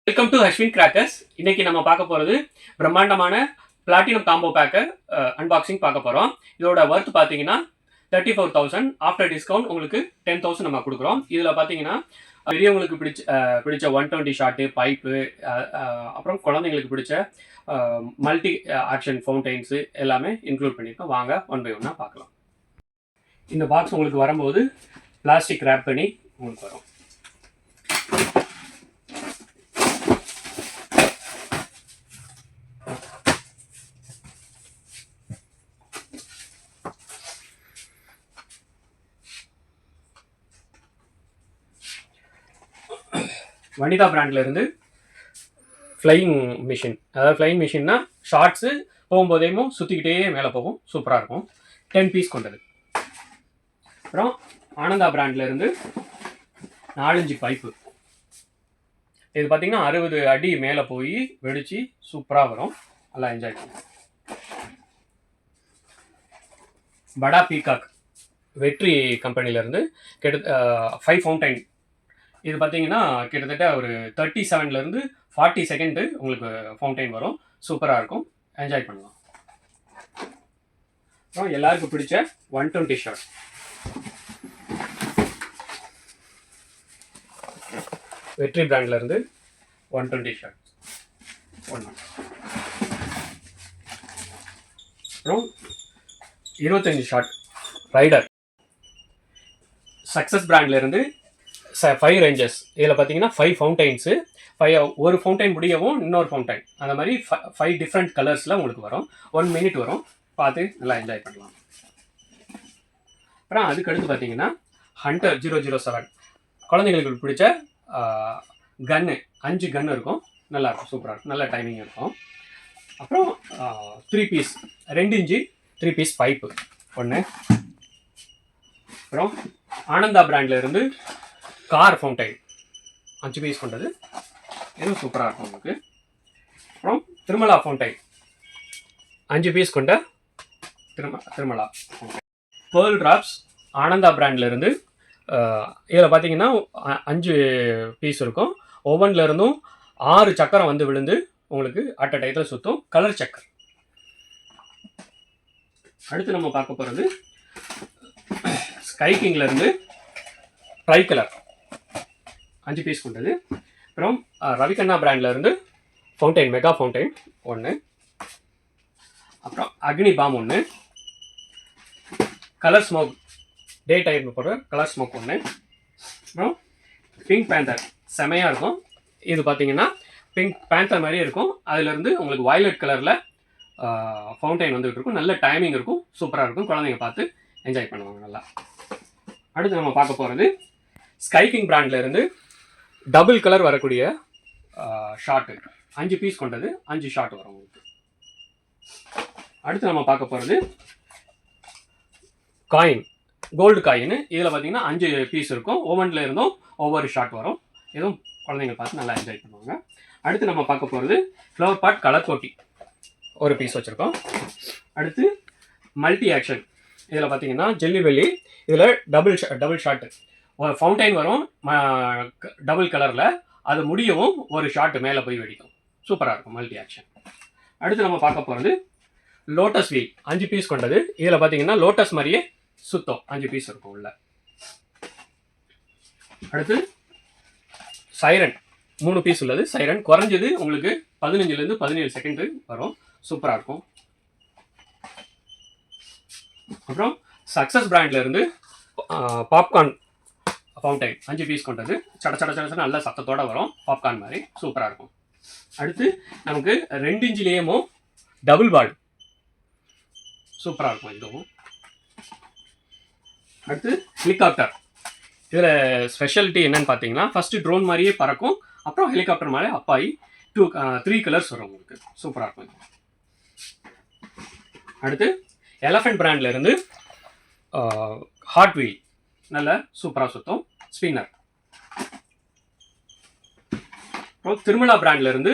Welcome to Ashwin crackers. இன்னைக்கு நம்ம பார்க்க போகிறது பிரம்மாண்டமான பிளாட்டினம் காம்போ பேக்கர் அன்பாக்சிங் பார்க்க போகிறோம். இதோட ஒர்த் பார்த்தீங்கன்னா 34,000. ஆஃப்டர் டிஸ்கவுண்ட் உங்களுக்கு 10,000 நம்ம கொடுக்குறோம். இதில் பார்த்தீங்கன்னா பெரியவங்களுக்கு பிடிச்ச 120 ஷாட்டு, பைப்பு, அப்புறம் குழந்தைங்களுக்கு பிடிச்ச மல்டி ஆக்ஷன் ஃபவுண்டைன்ஸு எல்லாமே இன்க்ளூட் பண்ணியிருக்கோம். வாங்க ஒன் பை ஒன்னாக பார்க்கலாம். இந்த பாக்ஸ் உங்களுக்கு வரும்போது பிளாஸ்டிக் ரேப் பண்ணி உங்களுக்கு வரும். வனிதா பிராண்ட்ல இருந்து ஃப்ளையிங் மிஷின், அதாவது ஃப்ளையிங் மிஷின்னா ஷார்ட்ஸு போகும்போதேயும் சுற்றிக்கிட்டே மேலே போகும், சூப்பராக இருக்கும். 10 பீஸ் கொண்டது. அப்புறம் ஆனந்தா பிராண்ட்ல இருந்து 4-5 பைப்பு. இது பார்த்தீங்கன்னா 60 அடி மேலே போய் வெடிச்சு சூப்பராக வரும், நல்லா என்ஜாய் பண்ணும். படா பீகாக் வெற்றி கம்பெனிலேருந்து 5 ஃபவுண்டைன். இது பார்த்தீங்கன்னா கிட்டத்தட்ட ஒரு 37லேருந்து 40 செகண்டு உங்களுக்கு ஃபவுண்டைன் வரும், சூப்பராக இருக்கும், என்ஜாய் பண்ணலாம். அப்புறம் எல்லாருக்கும் பிடிச்ச 120 ஷாட். வெற்றி பிராண்ட்ல இருந்து 120 ஷாட் ஒன்று. அப்புறம் 25 ஷாட் ரைடர். சக்ஸஸ் பிராண்ட்ல இருந்து 5 ரேஞ்சஸ். இதில் பார்த்தீங்கன்னா 5 ஃபவுண்டைன்ஸு, ஒரு ஃபவுண்டைன் முடியவும் இன்னொரு ஃபவுண்டைன், அந்த மாதிரி 5 டிஃப்ரெண்ட் கலர்ஸில் உங்களுக்கு வரும். 1 மினிட் வரும், பார்த்து நல்லா என்ஜாய் பண்ணலாம். அப்புறம் அதுக்கடுத்து பார்த்தீங்கன்னா ஹண்டர் 007. குழந்தைங்களுக்கு பிடிச்ச கன்னு, 5 கன்று இருக்கும், நல்லாயிருக்கும், சூப்பராக இருக்கும், நல்ல டைமிங் இருக்கும். அப்புறம் 3 பீஸ் 2 இன்ச்சு 3 பீஸ் பைப்பு ஒன்று. அப்புறம் ஆனந்தா பிராண்டில் இருந்து கார் ஃபவுண்டைன் 5 பீஸ் கொண்டது, இதுவும் சூப்பராக இருக்கும் உங்களுக்கு. அப்புறம் திருமலா ஃபவுண்டைன் 5 பீஸ் கொண்ட Tirumala fountain. Pearl drops Ananda பிராண்டில் இருந்து. இதில் பார்த்தீங்கன்னா 5 பீஸ் இருக்கும். ஒவ்வொன்றில் இருந்தும் 6 சக்கரம் வந்து விழுந்து உங்களுக்கு அட் அ டைத்தில் சுற்றும், கலர் சக்கர். அடுத்து நம்ம பார்க்க போகிறது ஸ்கை கிங்ல இருந்து ட்ரை கலர் 5 பீஸ் கொண்டது. அப்புறம் ரவிகண்ணா பிராண்ட்ல இருந்து ஃபவுண்டைன், மெகா ஃபவுண்டைன் ஒன்று. அப்புறம் அக்னி பாம் ஒன்று. கலர் ஸ்மோக், டே டைம் போடுற கலர் ஸ்மோக் ஒன்று. அப்புறம் பிங்க் பேந்தர் செமையாக இருக்கும். இது பார்த்தீங்கன்னா பிங்க் பேந்தர் மாதிரியே இருக்கும், அதுலேருந்து உங்களுக்கு வயலட் கலரில் ஃபவுண்டைன் வந்துகிட்டு இருக்கும், நல்ல டைமிங் இருக்கும், சூப்பராக இருக்கும், குழந்தைங்க பார்த்து என்ஜாய் பண்ணுவாங்க நல்லா. அடுத்து நம்ம பார்க்க போகிறது ஸ்கை கிங் பிராண்ட்ல இருந்து டபுள் கலர் வரக்கூடிய ஷார்ட்டு 5 பீஸ் கொண்டது, 5 ஷார்ட் வரும் உங்களுக்கு. அடுத்து நம்ம பார்க்க போகிறது காயின், கோல்டு காயின். இதில் பார்த்தீங்கன்னா 5 பீஸ் இருக்கும், ஒவ்வொன்றில் இருந்தும் ஒவ்வொரு ஷார்ட் வரும், இதுவும் குழந்தைங்க பார்த்து நல்லா என்ஜாய் பண்ணுவாங்க. அடுத்து நம்ம பார்க்க போகிறது ஃப்ளவர் பாட் கலர் கோட்டி, ஒரு பீஸ் வச்சுருக்கோம். அடுத்து மல்டி ஆக்ஷன். இதில் பார்த்தீங்கன்னா ஜெல்லி வெள்ளி, இதில் டபுள் ஷாட்டு, ஒரு ஃபவுண்டைன் வரும் டபுள் கலரில், அது முடியவும் ஒரு ஷாட்டு மேலே போய் வெடிக்கும், சூப்பராக இருக்கும், மல்டி ஆக்ஷன். அடுத்து நம்ம பார்க்க போகிறது லோட்டஸ் வீல் 5 பீஸ் கொண்டது. இதில் பார்த்தீங்கன்னா லோட்டஸ் மாதிரியே சுத்தம், 5 பீஸ் இருக்கும் உள்ள. அடுத்து சைரன் 3 பீஸ் உள்ளது. சைரன் குறைஞ்சது உங்களுக்கு 15லேருந்து 17 செகண்டு வரும், சூப்பராக இருக்கும். அப்புறம் சக்ஸஸ் பிராண்ட்ல இருந்து பாப்கார்ன் ஃபவுண்டைன் 5 பீஸ் கொண்டது, சட சட சட நல்ல சத்தத்தோட வரும், பாப்கார்ன் மாதிரி சூப்பராக இருக்கும். அடுத்து நமக்கு 2 இன்ச்சிலேயும் டபுள் பால், சூப்பராக இருக்கும் இதுவும். அடுத்து ஹெலிகாப்டர். இதில் ஸ்பெஷாலிட்டி என்னன்னு பார்த்தீங்கன்னா, ஃபர்ஸ்ட் ட்ரோன் மாதிரியே பறக்கும், அப்புறம் ஹெலிகாப்டர் மாதிரி அப்பாயி 3 கலர்ஸ் வரும் உங்களுக்கு, சூப்பராக இருக்கும். அடுத்து எலஃபென்ட் பிராண்ட்ல இருந்து ஹாட் வீல், நல்ல சூப்பராக சுத்தம், ஸ்பின்னர். அப்புறம் திருமலா பிராண்ட்ல இருந்து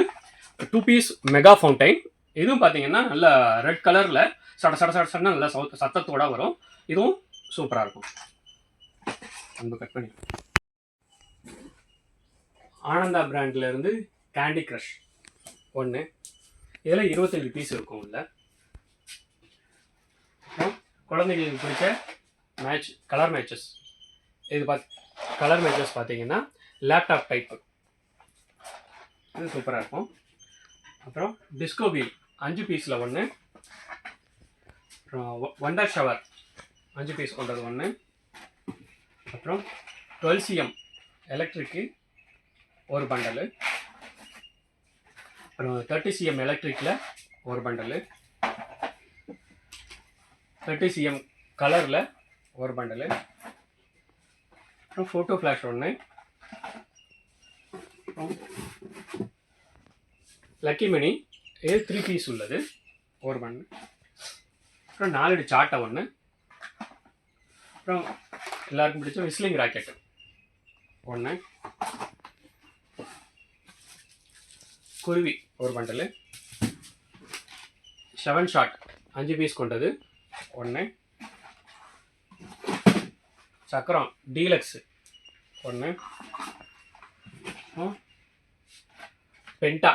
2 பீஸ் மெகா ஃபவுண்டைன். இதுவும் பார்த்தீங்கன்னா நல்ல ரெட் கலரில் சட சட சட சடனா நல்ல சத்தத்தோட வரும், இதுவும் சூப்பராக இருக்கும். அன்பு கட் பண்ணி ஆனந்தா பிராண்ட்ல இருந்து கேண்டி க்ரஷ் ஒன்று, இதில் 25 பீஸ் இருக்கும் உள்ள. அப்புறம் குழந்தைங்களுக்கு பிடிச்ச கலர் மேட்சஸ். இது கலர் மேட்சஸ் பார்த்தீங்கன்னா லேப்டாப் டைப்பு, இது சூப்பராக இருக்கும். அப்புறம் டிஸ்கோ வீல் 5 பீஸில் ஒன்று. அப்புறம் வண்டர் ஷவர் 5 பீஸ் கொண்டது ஒன்று. அப்புறம் 12 cm எலக்ட்ரிக்கு ஒரு பண்டலு. அப்புறம் 30 cm எலக்ட்ரிக்கில் ஒரு பண்டலு. 30 cm கலரில் ஒரு பண்டலு. அப்புறம் ஃபோட்டோ ஃப்ளாஷ் ஒன்று. அப்புறம் லக்கி மணி இது 3 பீஸ் உள்ளது ஒரு பண்டல். அப்புறம் 4 சாட்டை ஒன்று. அப்புறம் எல்லாருக்கும் பிடிச்ச விஸ்லிங் ராக்கெட்டு ஒன்று. குருவி ஒரு பண்டலு. 7 ஷாட் 5 பீஸ் கொண்டது ஒன்று. சக்கரம் டீலக்ஸ் ஒன்று. பென்டா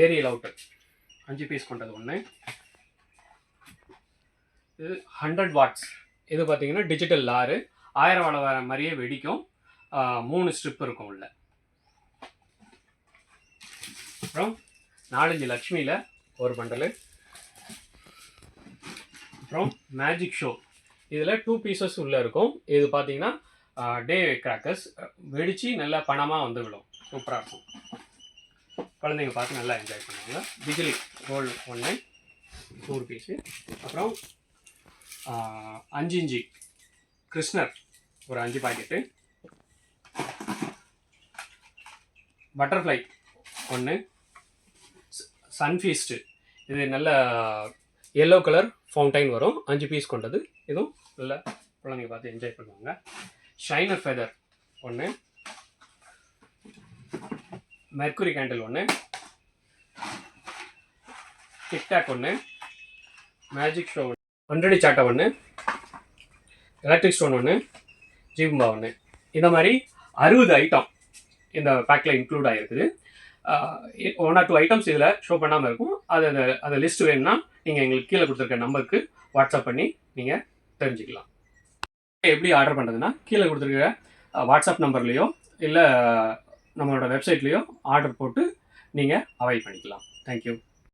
ஏரியல் அவுட்டு 5 பீஸ் கொண்டது ஒன்று. இது 100 வாட்ஸ். இது பார்த்தீங்கன்னா டிஜிட்டல் லாரு, 1000 வாட் வர மாதிரியே வெடிக்கும். 3 ஸ்ட்ரிப் இருக்கும் உள்ள. அப்புறம் 4-5 லக்ஷ்மியில் ஒரு பண்டலு. அப்புறம் மேஜிக் ஷோ இதில் 2 பீசஸ் உள்ளே இருக்கும். இது பார்த்தீங்கன்னா டே கிராக்கர்ஸ் வெடித்து நல்லா பணமாக வந்து விடும். சூப்பராக இருக்கும், குழந்தைங்க பார்த்து நல்லா என்ஜாய் பண்ணுவாங்க. பிஜிலி கோல்டு ஒன்று 100 பீஸு. அப்புறம் 5 இன்ச்சி கிருஷ்ணர் ஒரு 5 பாக்கெட்டு. பட்டர்ஃப்ளை ஒன்று. சன்ஃபீஸ்ட்டு இது நல்ல எல்லோ கலர் ஃபவுண்டைன் வரும், 5 பீஸ் கொண்டது. இதுவும் நல்லா குழந்தைங்க பார்த்து என்ஜாய் பண்ணுவாங்க. ஷைனர் ஃபெதர் ஒன்று. மெர்க்குரி கேண்டில் ஒன்று. டிக்டாக் ஒன்று. மேஜிக் ஷோ 100 சாட்டை ஒன்று. எலக்ட்ரிக் ஸ்டோன் ஒன்று. ஜீபும்பா ஒன்று. இந்த மாதிரி 60 ஐட்டம் இந்த பேக்கில் இன்க்ளூட் ஆகிருக்குது. 1 or 2 ஐட்டம்ஸ் இதில் ஷோ பண்ணாமல் இருக்கும். அந்த லிஸ்ட் வேணும்னா நீங்கள் எங்களுக்கு கீழே கொடுத்துருக்க நம்பருக்கு வாட்ஸ்அப் பண்ணி நீங்கள் தெரிஞ்சுக்கலாம். எப்படி ஆர்டர் பண்ணுறதுன்னா கீழே கொடுத்துருக்க வாட்ஸ்அப் நம்பர்லேயோ இல்லை நம்மளோட வெப்சைட்லேயோ ஆர்டர் போட்டு நீங்கள் அவைல் பண்ணிக்கலாம். தேங்க்யூ.